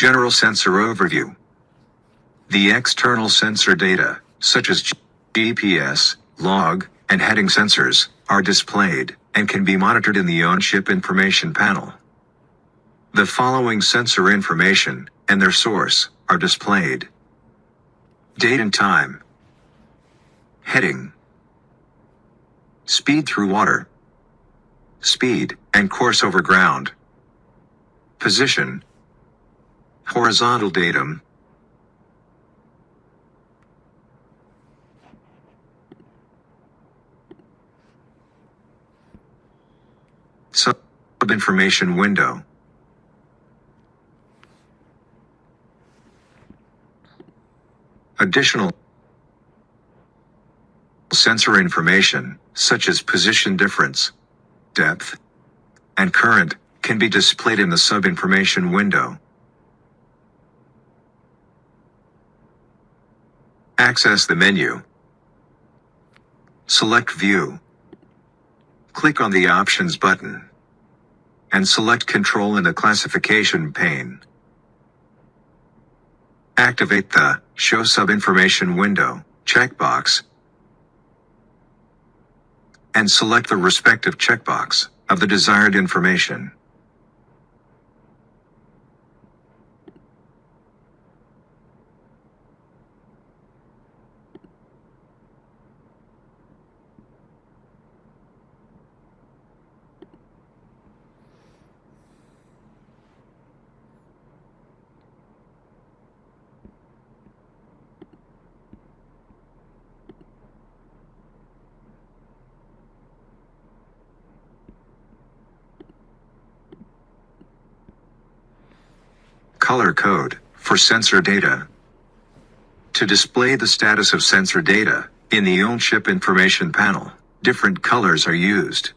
General sensor overview. The external sensor data, such as GPS, log, and heading sensors, are displayed and can be monitored in the on-chip information panel. The following sensor information and their source are displayed. Date and time. Heading. Speed through water. Speed and course over ground. Position. Horizontal datum. Sub-information window. Additional sensor information, such as position difference, depth, and current, can be displayed in the sub-information window. Access the menu. Select View. Click on the Options button and select Control in the Classification pane. Activate the Show Sub-Information window checkbox and select the respective checkbox of the desired information. Color code for sensor data. To display the status of sensor data in the on-chip information panel, different colors are used.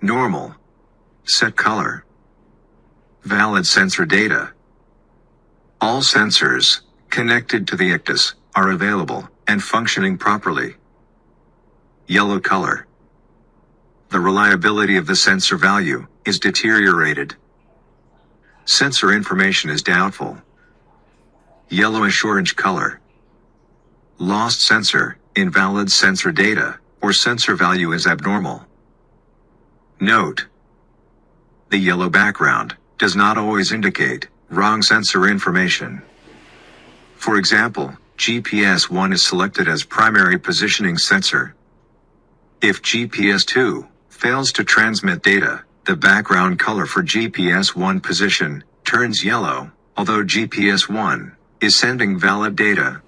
Normal. Set color. Valid sensor data. All sensors connected to the ECDIS are available and functioning properly. Yellow color. The reliability of the sensor value is deteriorated. Sensor information is doubtful. Yellowish-orange color. Lost sensor, invalid sensor data, or sensor value is abnormal. Note: the yellow background does not always indicate wrong sensor information. For example, GPS 1 is selected as primary positioning sensor. If GPS 2 fails to transmit data, the background color for GPS 1 position turns yellow, although GPS 1 is sending valid data.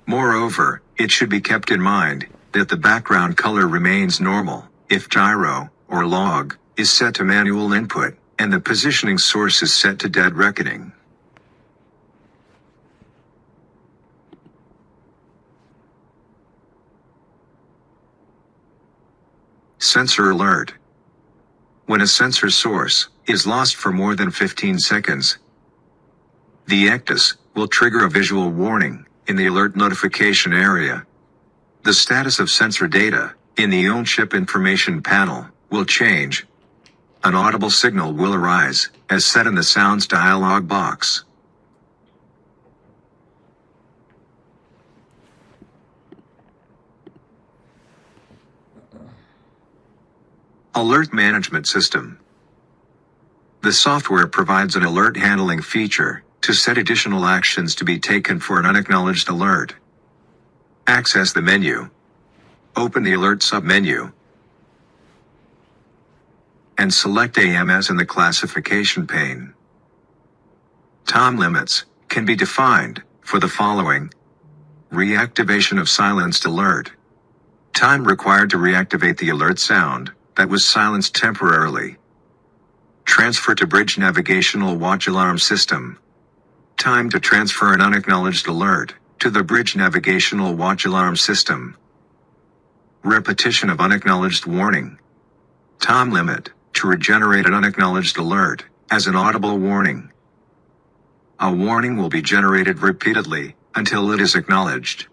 Moreover, it should be kept in mind that the background color remains normal if gyro or log is set to manual input and the positioning source is set to dead reckoning. Sensor alert. When a sensor source is lost for more than 15 seconds, the ECDIS will trigger a visual warning in the alert notification area. The status of sensor data in the on-chip information panel will change. An audible signal will arise, as set in the Sounds dialog box. Alert Management System. The software provides an alert handling feature to set additional actions to be taken for an unacknowledged alert. Access the menu. Open the Alert submenu and select AMS in the Classification pane. Time limits can be defined for the following: reactivation of silenced alert. Time required to reactivate the alert sound that was silenced temporarily. Transfer to bridge navigational watch alarm system. Time to transfer an unacknowledged alert to the bridge navigational watch alarm system. Repetition of unacknowledged warning. Time limit to regenerate an unacknowledged alert as an audible warning. A warning will be generated repeatedly until it is acknowledged.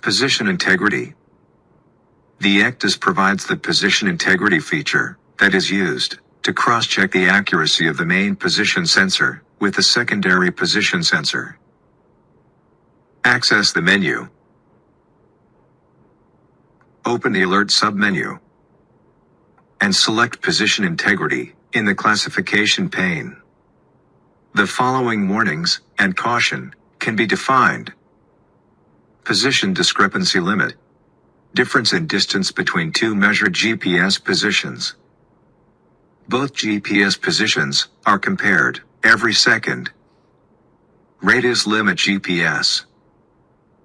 Position integrity. The ECDIS provides the position integrity feature that is used to cross-check the accuracy of the main position sensor with the secondary position sensor. Access the menu. Open the Alert submenu and select Position Integrity in the classification pane. The following warnings and caution can be defined. Position discrepancy limit. Difference in distance between two measured GPS positions. Both GPS positions are compared every second. Radius limit GPS.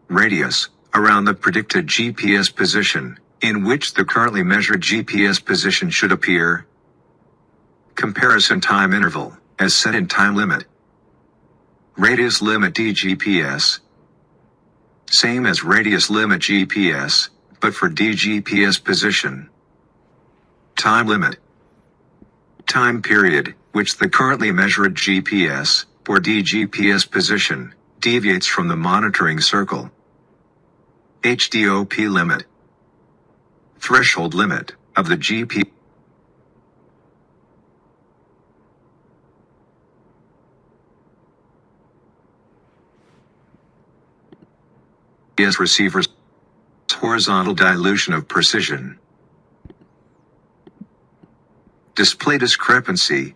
Radius around the predicted GPS position in which the currently measured GPS position should appear. Comparison time interval as set in time limit. Radius limit DGPS. Same as radius limit GPS, but for DGPS position. Time limit. Time period, which the currently measured GPS, or DGPS position, deviates from the monitoring circle. HDOP limit. Threshold limit of the GPS receiver's horizontal dilution of precision. Display discrepancy.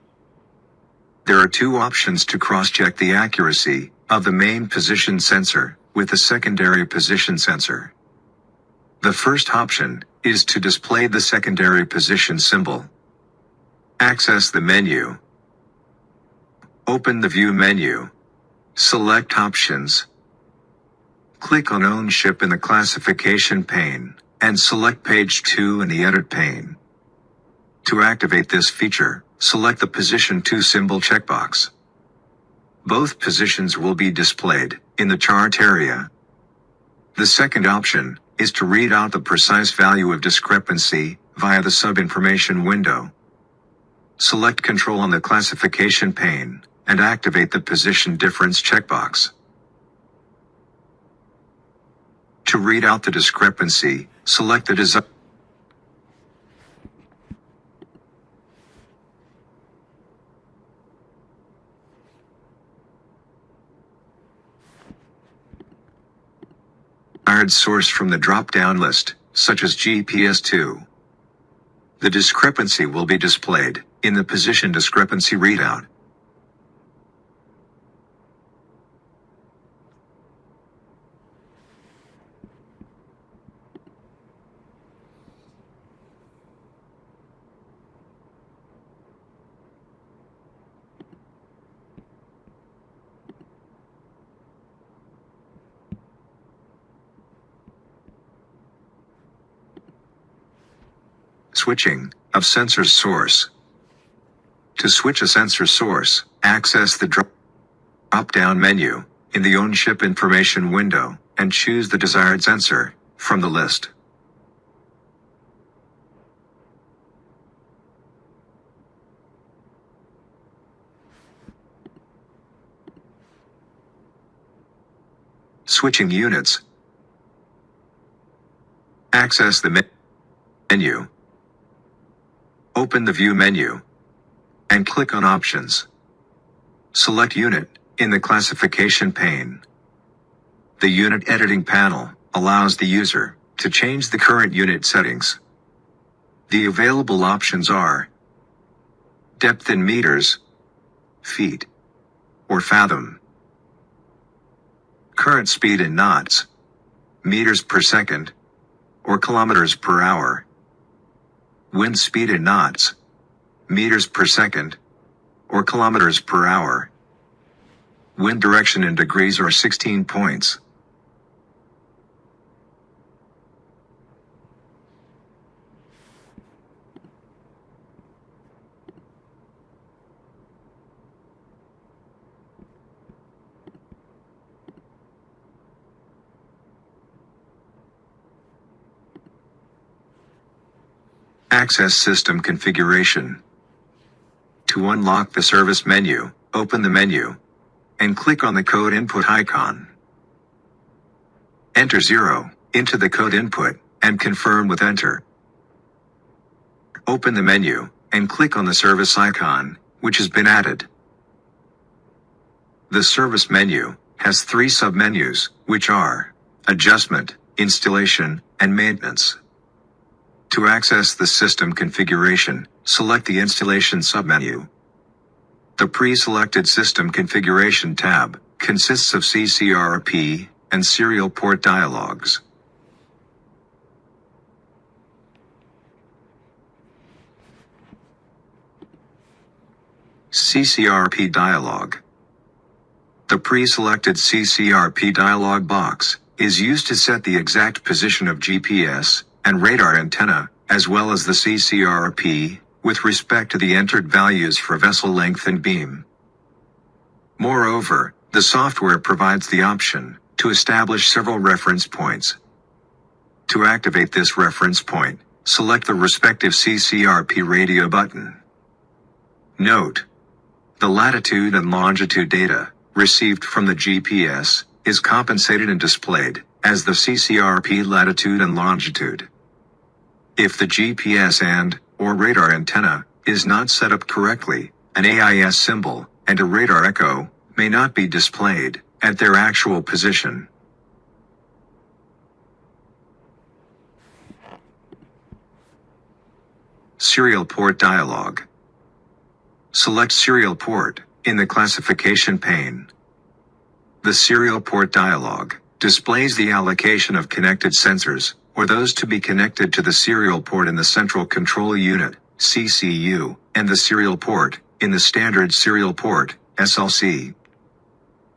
There are two options to cross-check the accuracy of the main position sensor with the secondary position sensor. The first option is to display the secondary position symbol. Access the menu. Open the View menu. Select Options. Click on Own Ship in the classification pane, and select Page 2 in the Edit pane. To activate this feature, select the Position 2 symbol checkbox. Both positions will be displayed in the chart area. The second option is to read out the precise value of discrepancy via the sub-information window. Select Control on the classification pane and activate the Position Difference checkbox. To read out the discrepancy, select the desired source from the drop-down list, such as GPS2. The discrepancy will be displayed in the position discrepancy readout. Switching of sensor source. To switch a sensor source, access the drop-down menu in the Own Ship information window and choose the desired sensor from the list. Switching units. Access the menu. Open the View menu and click on Options. Select Unit in the classification pane. The Unit Editing panel allows the user to change the current unit settings. The available options are depth in meters, feet, or fathom. Current speed in knots, meters per second, or kilometers per hour. Wind speed in knots, meters per second, or kilometers per hour. Wind direction in degrees or 16 points. Access system configuration. To unlock the service menu, open the menu and click on the code input icon. Enter 0 into the code input and confirm with Enter. Open the menu, and click on the service icon, which has been added. The service menu has 3 submenus, which are Adjustment, Installation, and Maintenance. To access the system configuration, select the Installation submenu. The pre-selected System Configuration tab consists of CCRP and serial port dialogues. CCRP dialog. The pre-selected CCRP dialog box is used to set the exact position of GPS and radar antenna, as well as the CCRP, with respect to the entered values for vessel length and beam. Moreover, the software provides the option to establish several reference points. To activate this reference point, select the respective CCRP radio button. Note: the latitude and longitude data received from the GPS is compensated and displayed as the CCRP latitude and longitude. If the GPS and/or radar antenna is not set up correctly, an AIS symbol and a radar echo may not be displayed at their actual position. Serial port dialog. Select serial port in the classification pane. The serial port dialog displays the allocation of connected sensors, or those to be connected to the serial port in the Central Control Unit, CCU, and the serial port in the Standard Serial Port, SLC.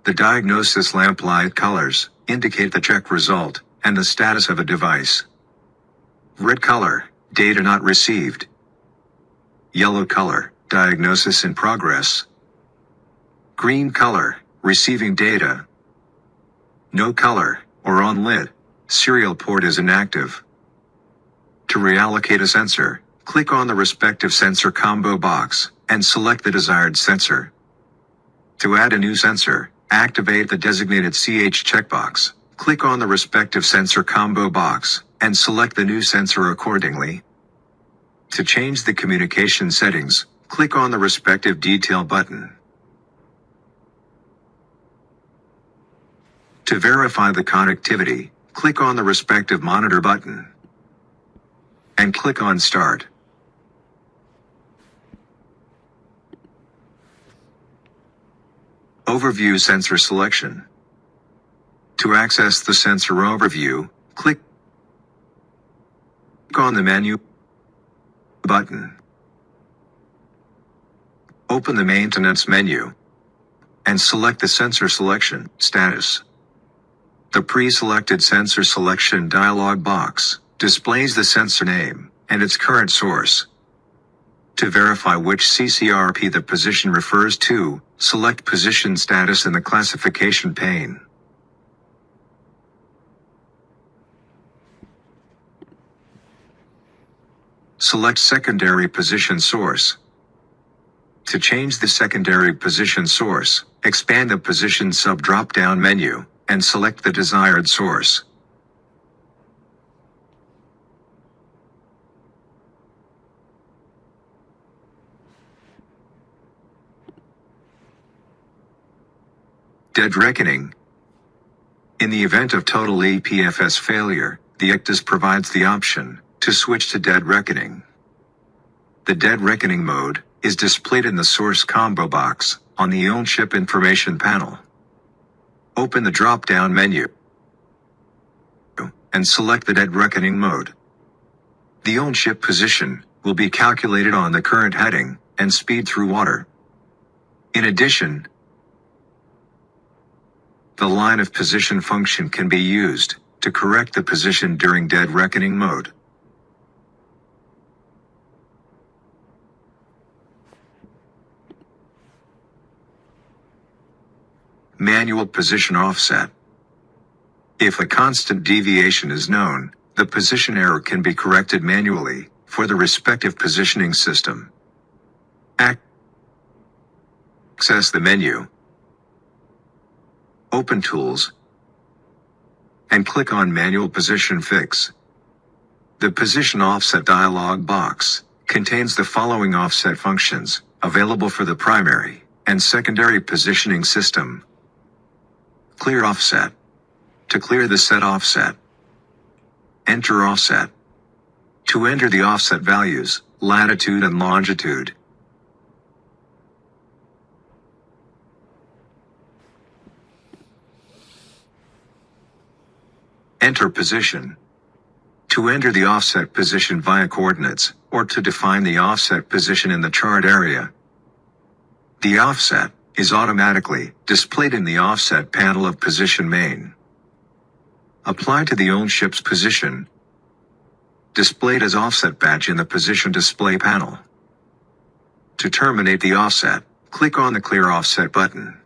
The diagnosis lamp light colors indicate the check result and the status of a device. Red color, data not received. Yellow color, diagnosis in progress. Green color, receiving data. No color, or unlit, serial port is inactive. To reallocate a sensor, click on the respective sensor combo box and select the desired sensor. To add a new sensor, activate the designated CH checkbox, click on the respective sensor combo box, and select the new sensor accordingly. To change the communication settings, click on the respective detail button. To verify the connectivity, click on the respective monitor button and click on Start. Overview sensor selection. To access the sensor overview, click on the menu button. Open the maintenance menu and select the sensor selection status. The pre-selected sensor selection dialog box displays the sensor name and its current source. To verify which CCRP the position refers to, select Position Status in the classification pane. Select Secondary Position Source. To change the secondary position source, expand the Position sub-drop-down menu and select the desired source. Dead reckoning. In the event of total EPFS failure, the ECDIS provides the option to switch to dead reckoning. The dead reckoning mode is displayed in the source combo box on the on-chip information panel. Open the drop-down menu and select the dead reckoning mode. The on-chip position will be calculated on the current heading and speed through water. In addition, the line of position function can be used to correct the position during dead reckoning mode. Manual position offset. If a constant deviation is known, the position error can be corrected manually for the respective positioning system. Access the menu. Open Tools and click on Manual Position Fix. The Position Offset dialog box contains the following offset functions, available for the primary and secondary positioning system. Clear offset. To clear the set offset. Enter offset. To enter the offset values, latitude and longitude. Enter position. To enter the offset position via coordinates, or to define the offset position in the chart area. The offset is automatically displayed in the offset panel of position main. Apply to the own ship's position. Displayed as offset badge in the position display panel. To terminate the offset, click on the Clear Offset button.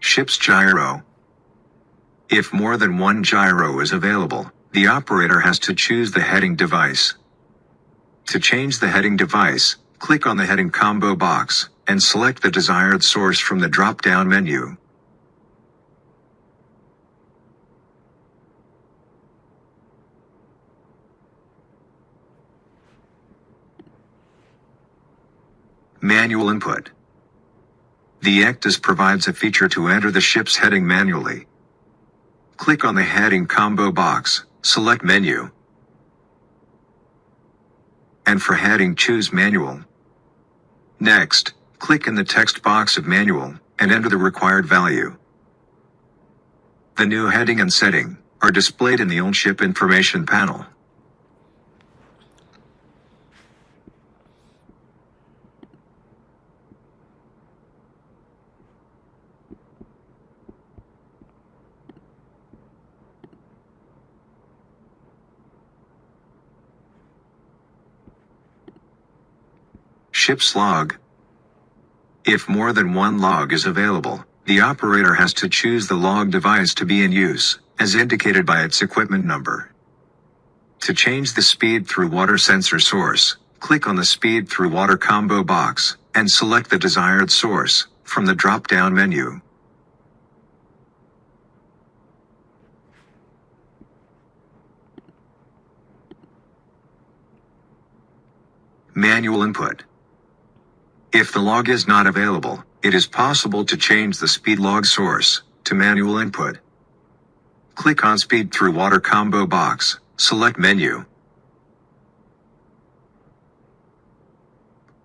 Ship's gyro. If more than one gyro is available, the operator has to choose the heading device. To change the heading device, click on the heading combo box, and select the desired source from the drop-down menu. Manual input. The ECDIS provides a feature to enter the ship's heading manually. Click on the heading combo box, select menu. And for heading choose manual. Next, click in the text box of manual, and enter the required value. The new heading and setting are displayed in the own ship information panel. Ship's log. If more than one log is available, the operator has to choose the log device to be in use, as indicated by its equipment number. To change the speed through water sensor source, click on the speed through water combo box, and select the desired source from the drop-down menu. Manual input. If the log is not available, it is possible to change the speed log source to manual input. Click on Speed Through Water combo box, select Menu,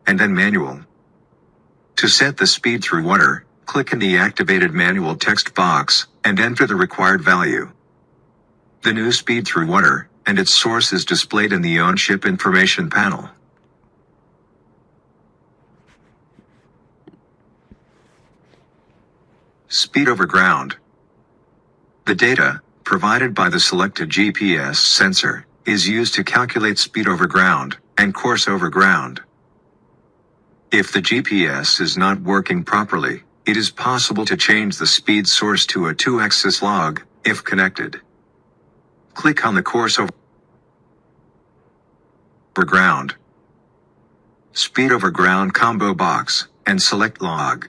and then Manual. To set the speed through water, click in the activated manual text box and enter the required value. The new speed through water and its source is displayed in the own ship information panel. Speed over ground. The data, provided by the selected GPS sensor, is used to calculate speed over ground and course over ground. If the GPS is not working properly, it is possible to change the speed source to a 2-axis log, if connected. Click on the course over ground, speed over ground combo box, and select log.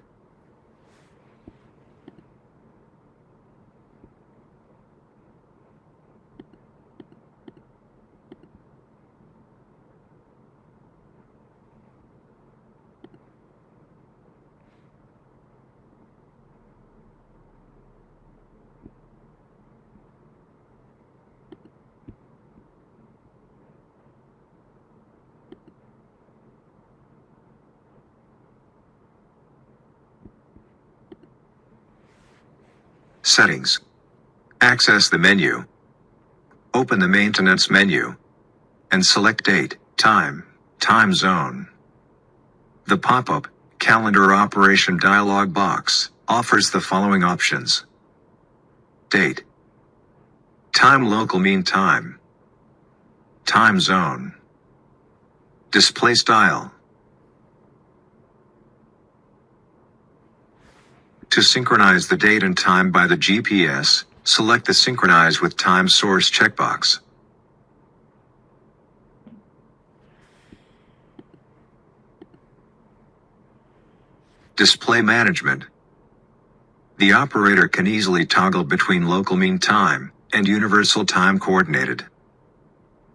Settings. Access the menu. Open the maintenance menu. And select date, time zone. The pop-up, calendar operation dialog box, offers the following options. Date. Time local mean time. Time zone. Display style. To synchronize the date and time by the GPS, select the Synchronize with Time Source checkbox. Display Management. The operator can easily toggle between local mean time and universal time coordinated.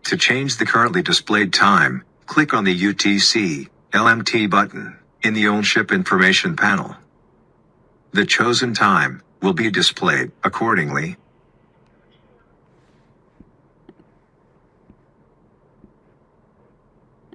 To change the currently displayed time, click on the UTC LMT button in the On-Ship Information panel. The chosen time will be displayed accordingly.